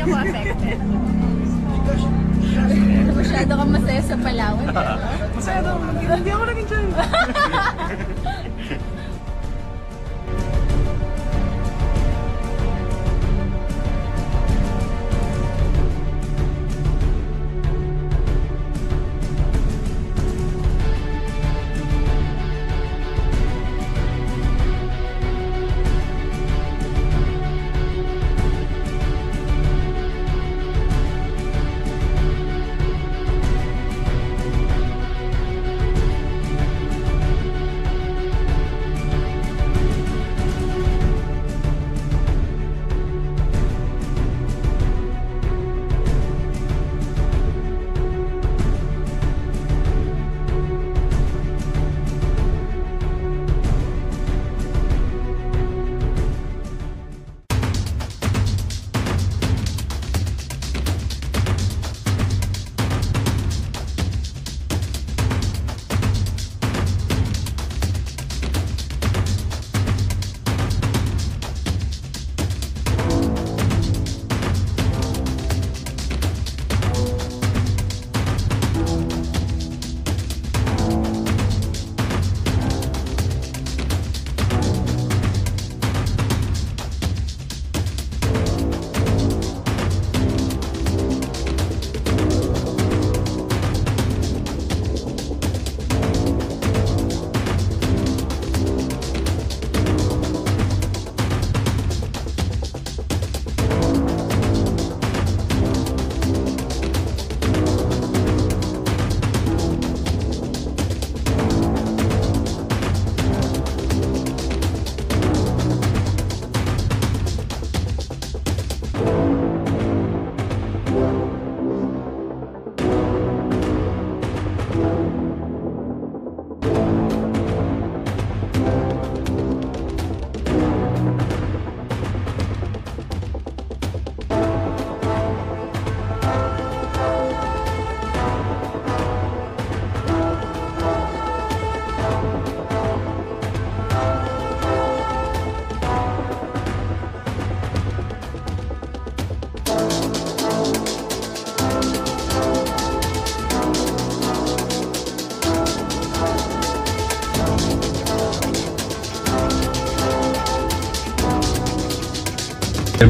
ako affected. Masyado kang masaya sa Palawan. Masyado, hindi ako nag-enjoy.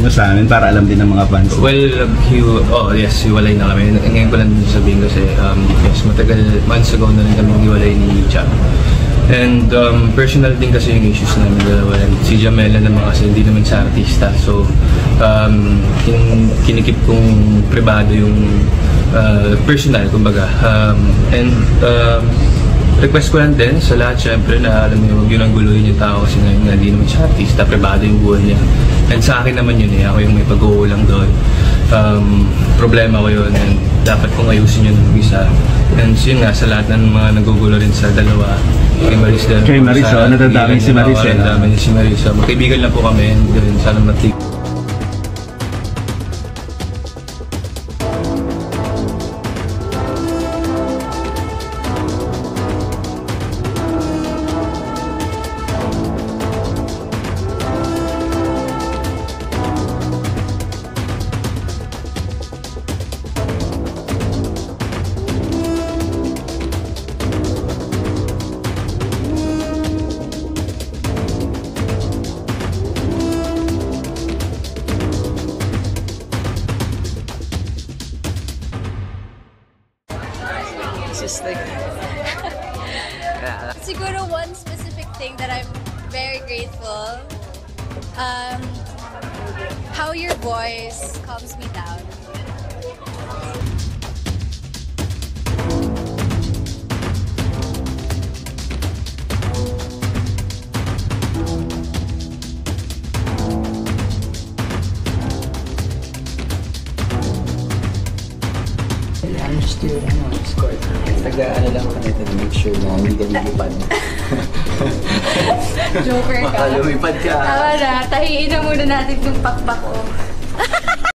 mo sa amin para alam din ng mga fans? Well, yes, hiwalay na kami. Ngayon ko lang sabihin kasi, yes, matagal, months ago na rin kami hiwalay ni Jam. And personal din kasi yung issues namin dalawa. Si Jamela naman kasi hindi naman sa artista. So, kinikip kong privado yung personal, kumbaga. Request ko lang din sa lahat, syempre, na alam mo, huwag yun ang guluhin yung tao kasi ngayon nga hindi naman siya artista, privado yung buhay niya. And sa akin naman yun ako yung may pag-uulang doon. Problema ko yun and dapat kong ayusin yun ng isa. And yun nga, sa lahat ng mga nagugulo rin sa dalawa, kay Maris din. Kay Maris, nadadaming si Maris. Nadadaming si Maris. Magkaibigan lang po kami and sana matig. Just like Siguro one specific thing that I'm very grateful, how your voice calms me down. I'm just doing score. Taga-ano lang kami to make sure na hindi ka lumipad. Joker ka. Baka lumipad ka. Tama na, tahiin na muna natin yung pakpak ko.